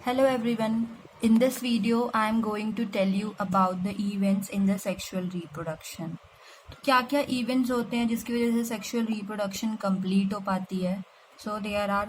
Hello everyone. In this video, I am going to tell you about the events in the sexual reproduction. तो क्या क्या events होते हैं जिसकी वजह से sexual reproduction complete हो पाती है? So there are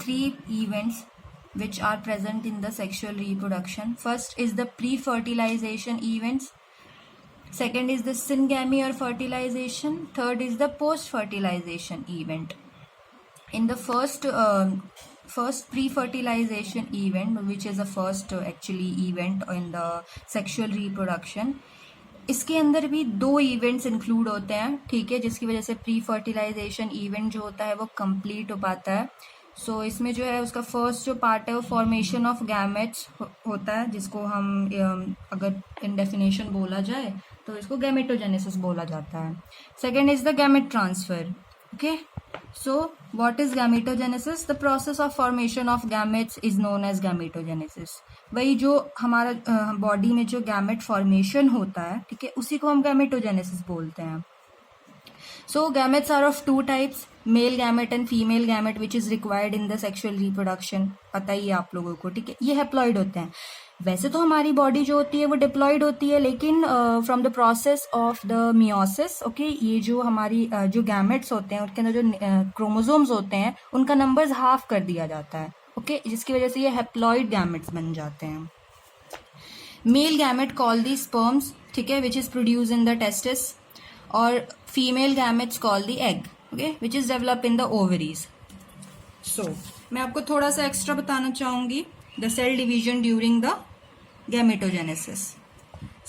3 events which are present in the sexual reproduction. First is the pre-fertilization events. Second is the syngamy or fertilization. Third is the post-fertilization event. In the first pre-fertilization event, which is the first actually event in the sexual reproduction, इसके अंदर भी 2 events include होते हैं, ठीक है, जिसकी वजह से प्री फर्टिलाइजेशन इवेंट जो होता है वो कंप्लीट हो पाता है. सो इसमें जो है उसका फर्स्ट जो पार्ट है वो फॉर्मेशन ऑफ गैमेट्स होता है, जिसको हम अगर इन डेफिनेशन बोला जाए तो इसको गैमेटोजेनेसिस बोला जाता है. Second is the gamete transfer. Okay, so what is gametogenesis? The process of formation of gametes is known as gametogenesis. वही जो हमारा बॉडी में जो गैमेट फॉर्मेशन होता है, ठीक है, उसी को हम गैमेटोजेनेसिस बोलते हैं. So gametes are of 2 types, male gamete and female gamete, which is required in the sexual reproduction. पता ही है आप लोगों को, ठीक है. ये हैप्लॉइड होते हैं. वैसे तो हमारी बॉडी जो होती है वो डिप्लॉइड होती है, लेकिन from the process of the meiosis, okay, ये जो हमारी जो गैमेट्स होते हैं उनके अंदर जो क्रोमोसोम्स होते हैं उनका नंबर्स हाफ कर दिया जाता है, ओके, जिसकी वजह से ये हैप्लॉइड गैमेट्स बन जाते हैं. Male gamete call the sperms, ठीक है, which is produce in the testis, और female gametes call the egg, okay, which is develop in the ovaries. So मैं आपको थोड़ा सा एक्स्ट्रा बताना चाहूंगी the cell division during the gametogenesis.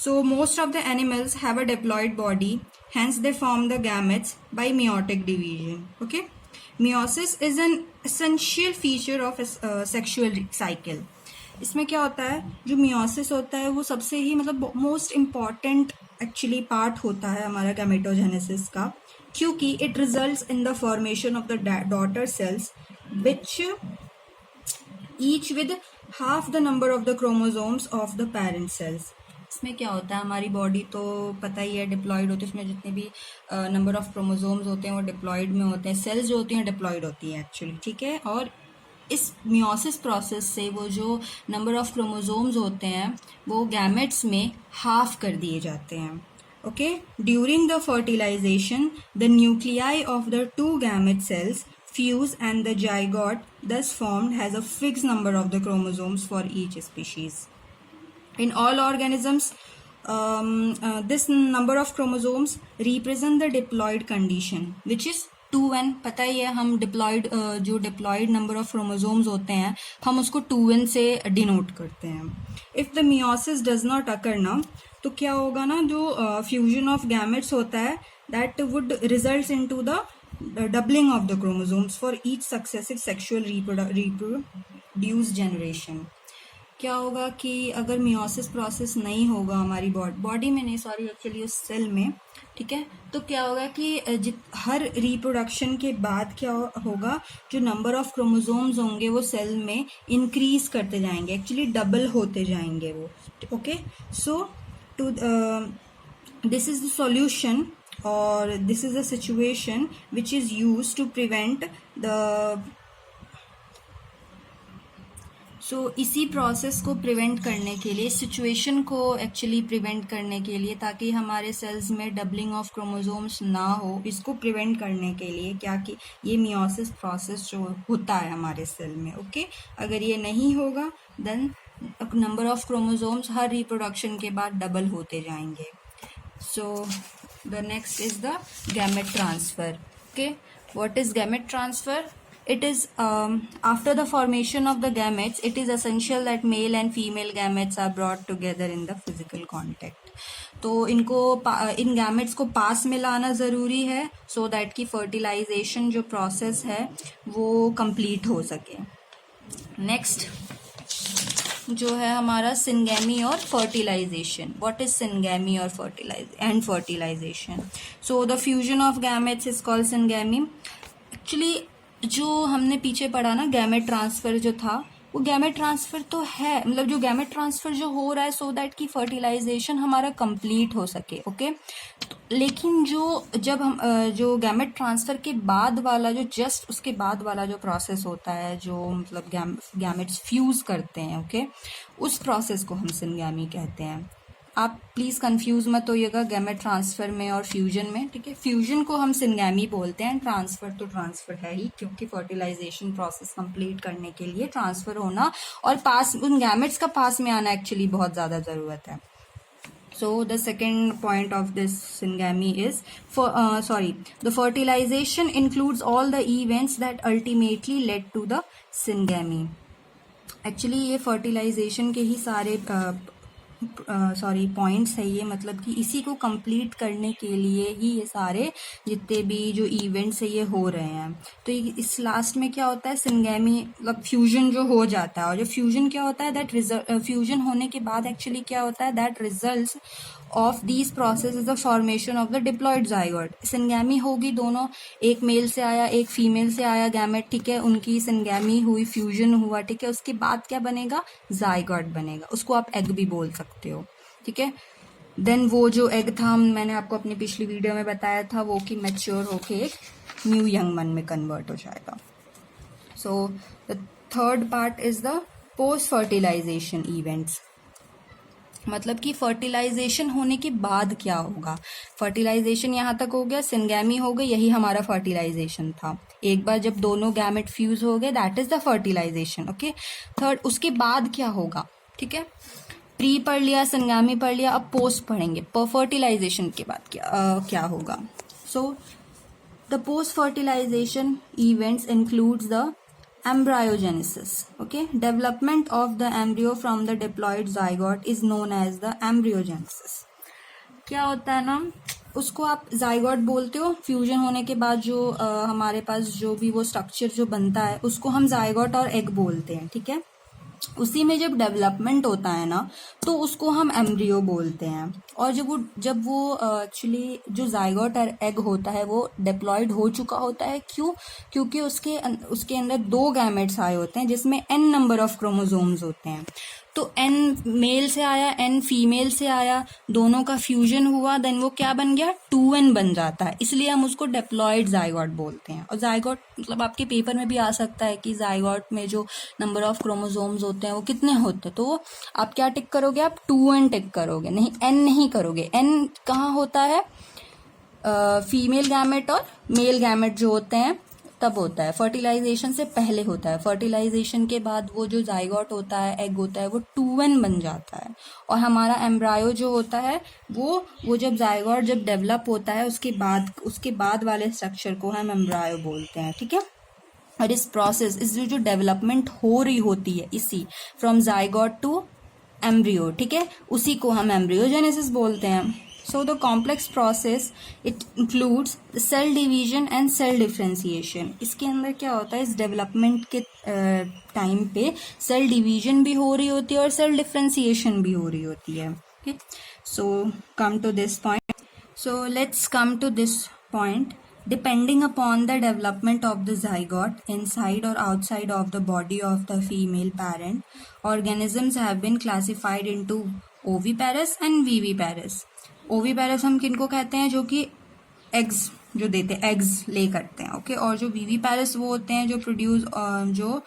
So most of the animals have a diploid body, hence they form the gametes by meiotic division. Okay, meiosis is an essential feature of a sexual cycle. इसमें क्या होता है, जो meiosis होता है वो सबसे ही मतलब मोस्ट इम्पॉर्टेंट एक्चुअली पार्ट होता है हमारा गैमेटोजेनेसिस का, क्योंकि it results in the formation of the daughter cells which each with half the number of the chromosomes of the parent cells. इसमें क्या होता है, हमारी बॉडी तो पता ही है डिप्लॉइड होती है, उसमें जितने भी नंबर ऑफ क्रोमोसोम्स होते हैं वो डिप्लॉइड में होते हैं, सेल्स जो होती हैं डिप्लॉइड होती हैं एक्चुअली, ठीक है. और इस मियोसिस प्रोसेस से वो जो नंबर ऑफ क्रोमोसोम्स होते हैं वो गैमेट्स में हाफ कर दिए जाते हैं. Okay, during the fertilisation the nuclei of the 2 gamete cells fuse and the zygote thus formed has a fixed number of the chromosomes for each species. In all organisms, this number of chromosomes represent the diploid condition, which is 2n. पता ही है, हम diploid जो diploid number of chromosomes होते हैं हम उसको 2n से denote करते हैं. If the meiosis does not occur ना, तो क्या होगा ना, जो फ्यूजन ऑफ गैमेट्स होता है that would result into the doubling of the chromosomes for each successive sexual reproduced generation. क्या होगा कि अगर मियोसिस प्रोसेस नहीं होगा हमारी बॉडी में, नहीं सॉरी एक्चुअली उस सेल में, ठीक है, तो क्या होगा कि हर रिप्रोडक्शन के बाद क्या होगा, जो नंबर ऑफ क्रोमोसोम्स होंगे वो सेल में इंक्रीज करते जाएंगे, एक्चुअली डबल होते जाएंगे वो. Okay, so to this is the solution or this is a situation which is used to prevent the इसी प्रोसेस को प्रिवेंट करने के लिए, सिचुएशन को एक्चुअली प्रिवेंट करने के लिए, ताकि हमारे सेल्स में डबलिंग ऑफ क्रोमोसोम्स ना हो, इसको प्रिवेंट करने के लिए क्या कि ये मियोसिस प्रोसेस जो होता है हमारे सेल में, ओके, अगर ये नहीं होगा देन नंबर ऑफ क्रोमोसोम्स हर रिप्रोडक्शन के बाद डबल होते जाएंगे. सो the next is the gamete transfer. Okay, what is gamete transfer? It is after the formation of the gametes, it is essential that male and female gametes are brought together in the physical contact. तो इनको इन gametes को पास में लाना ज़रूरी है so that कि fertilisation जो process है वो कंप्लीट हो सके. नेक्स्ट जो है हमारा सिंगेमी और फर्टिलाइजेशन. व्हाट इज सिंगेमी और fertilisation? So the fusion of gametes is called syngamy. Actually जो हमने पीछे पढ़ा ना, गैमेट ट्रांसफर जो था, वो गैमेट ट्रांसफर तो है, मतलब जो गैमेट ट्रांसफर जो हो रहा है सो दैट कि फर्टिलाइजेशन हमारा कंप्लीट हो सके. ओके, तो लेकिन जब हम जो गैमेट ट्रांसफ़र के बाद वाला जो जस्ट उसके बाद वाला जो प्रोसेस होता है, जो मतलब गैमेट्स फ्यूज़ करते हैं, ओके, उस प्रोसेस को हम सिनगैमी कहते हैं। आप प्लीज़ कंफ्यूज मत होइएगा गैमेट ट्रांसफ़र में और फ्यूजन में, ठीक है। फ्यूजन को हम सिनगैमी बोलते हैं, ट्रांसफ़र तो ट्रांसफ़र है ही, क्योंकि फर्टिलाइजेशन प्रोसेस कंप्लीट करने के लिए ट्रांसफ़र होना और पास उन गैमेट्स का पास में आना एक्चुअली बहुत ज़्यादा ज़रूरत है। So the second point of this syngamy is the fertilization includes all the events that ultimately led to the syngamy. Actually ये fertilization के ही सारे पॉइंट्स है ये, मतलब कि इसी को कंप्लीट करने के लिए ही ये सारे जितने भी जो इवेंट्स है ये हो रहे हैं। तो इस लास्ट में क्या होता है, सिनगैमी मतलब फ्यूजन जो हो जाता है, और जो फ्यूजन क्या होता है, दैट फ्यूजन होने के बाद एक्चुअली क्या होता है, that results of these process is the formation of the diploid zygote. Syngamy होगी, दोनों एक मेल से आया एक फीमेल से आया गैमेट, ठीक है, उनकी सिनगैमी हुई, फ्यूजन हुआ, ठीक है, उसके बाद क्या बनेगा, जाइगोट बनेगा, उसको आप एग भी बोल सकते हो, ठीक है। देन वो जो एग था, मैंने आपको अपनी पिछली वीडियो में बताया था, वो कि मैच्योर होके एक न्यू यंग वन में कन्वर्ट हो जाएगा। So the third part is the post fertilisation events. मतलब कि फर्टिलाइजेशन होने के बाद क्या होगा, फर्टिलाइजेशन यहाँ तक हो गया, सिनगैमी हो गई, यही हमारा फर्टिलाइजेशन था। एक बार जब दोनों गैमेट फ्यूज हो गए, that is the fertilisation, okay. Third, उसके बाद क्या होगा, ठीक है, प्री पढ़ लिया, सिनगैमी पढ़ लिया, अब पोस्ट पढ़ेंगे। फर्टिलाइजेशन के बाद क्या होगा। So the post fertilisation events includes the embryogenesis, okay, development of the embryo from the diploid zygote is known as the embryogenesis। क्या होता है ना, उसको आप जाइगोट बोलते हो, फ्यूजन होने के बाद जो हमारे पास जो भी वो स्ट्रक्चर जो बनता है उसको हम जाइगोट और एग बोलते हैं, ठीक है। उसी में जब डेवलपमेंट होता है ना, तो उसको हम एम्ब्रियो बोलते हैं। और जब वो एक्चुअली जो जाइगोट और एग होता है वो डिप्लॉयड हो चुका होता है, क्योंकि उसके अंदर 2 गैमेट्स आए होते हैं जिसमें n नंबर ऑफ क्रोमोसोम्स होते हैं। तो n मेल से आया, n फीमेल से आया, दोनों का फ्यूजन हुआ, देन वो क्या बन गया, 2n बन जाता है, इसलिए हम उसको डिप्लॉयड जाइगोट बोलते हैं। और जाइगोट मतलब आपके पेपर में भी आ सकता है कि जाइगोट में जो नंबर ऑफ क्रोमोसोम्स होते हैं वो कितने होते हैं, तो आप क्या टिक करोगे, आप 2n टिक करोगे, नहीं n नहीं करोगे। n कहाँ होता है, फीमेल गैमेट और मेल गैमेट जो होते हैं तब होता है, फर्टिलाइजेशन से पहले होता है। फर्टिलाइजेशन के बाद वो जो जाइगोट होता है, एग होता है, वो 2n बन जाता है। और हमारा एम्ब्रायो जो होता है वो जब जाइगोट जब डेवलप होता है उसके बाद वाले स्ट्रक्चर को हम एम्ब्रायो बोलते हैं, ठीक है। और इस जो डेवलपमेंट हो रही होती है इसी फ्रॉम जाइगोट टू एम्ब्रियो, ठीक है, उसी को हम एम्ब्रियोजेनेसिस बोलते हैं। So the complex process it includes cell division and cell differentiation। इसके अंदर क्या होता है, इस डेवलपमेंट के टाइम पे सेल डिवीजन भी हो रही होती है और सेल डिफरेंशिएशन भी हो रही होती है, okay? So come to this point। So let's come to this point। Depending upon the development of the zygote inside or outside of the body of the female parent, organisms have been classified into oviparous and viviparous। ओवीपैरस हम किनको कहते हैं, जो कि eggs जो देते हैं, eggs ले करते हैं, ओके। और जो विवीपैरस वो होते हैं जो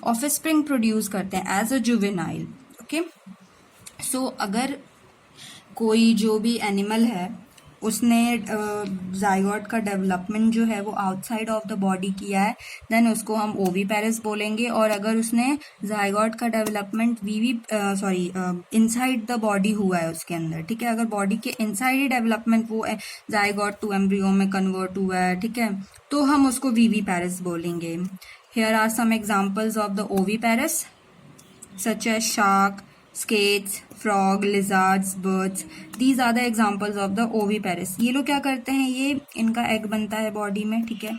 ऑफस्प्रिंग प्रोड्यूस करते हैं एज अ जुवेनाइल, ओके। सो अगर कोई जो भी एनिमल है उसने जाइगोट का डेवलपमेंट जो है वो आउटसाइड ऑफ द बॉडी किया है, देन उसको हम ओवीपैरस बोलेंगे। और अगर उसने जाइगोट का डेवलपमेंट इनसाइड द बॉडी हुआ है उसके अंदर, ठीक है, अगर बॉडी के इनसाइड ही डेवलपमेंट वो जाइगोट टू एम्ब्रियो में कन्वर्ट हुआ है, ठीक है, तो हम उसको विवीपैरस बोलेंगे। Here are some examples of the oviparous such as shark, skates, frog, lizards, birds। These are the examples of the oviparous। ये लोग क्या करते हैं, ये इनका एग बनता है बॉडी में, ठीक है,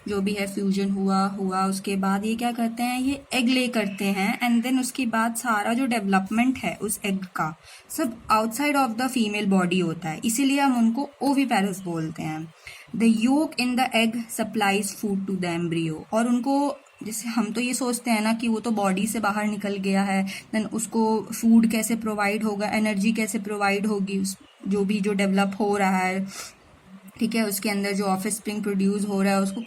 जो भी है फ्यूजन हुआ उसके बाद ये क्या करते हैं, ये एग ले करते हैं, एंड देन उसके बाद सारा जो डेवलपमेंट है उस एग का सब outside of the female body होता है, इसीलिए हम उनको ओविपैरस बोलते हैं। The yolk in the egg supplies food to the embryo. और उनको, जैसे हम तो ये सोचते हैं ना कि वो तो बॉडी से बाहर निकल गया है, देन उसको फूड कैसे प्रोवाइड होगा, एनर्जी कैसे प्रोवाइड होगी, जो भी जो डेवलप हो रहा है ठीक है, उसके अंदर जो ऑफ स्प्रिंग प्रोड्यूस हो रहा है उसको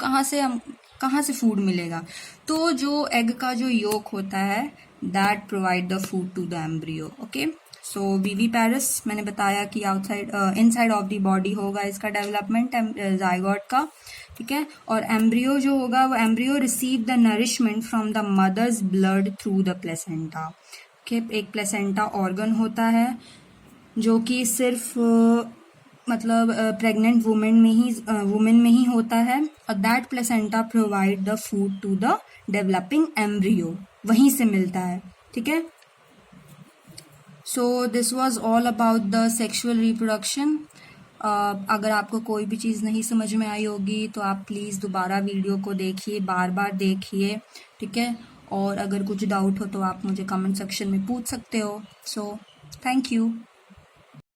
कहाँ से फूड मिलेगा, तो जो एग का जो योक होता है that provide the food to the embryo. Okay, so viviparous मैंने बताया कि outside inside of the body होगा इसका डेवलपमेंट जाइगोट का। ठीक है, और एम्ब्रियो जो होगा वो embryo receive the nourishment from the mother's blood through the placenta. Okay, एक प्लेसेंटा ऑर्गन होता है जो कि सिर्फ मतलब प्रेग्नेंट वुमेन में ही होता है, और that placenta provide the food to the developing embryo, वहीं से मिलता है। ठीक है, so this was all about the sexual reproduction. अगर आपको कोई भी चीज़ नहीं समझ में आई होगी तो आप प्लीज़ दोबारा वीडियो को देखिए, बार बार देखिए। ठीक है, और अगर कुछ डाउट हो तो आप मुझे कमेंट सेक्शन में पूछ सकते हो। So thank you.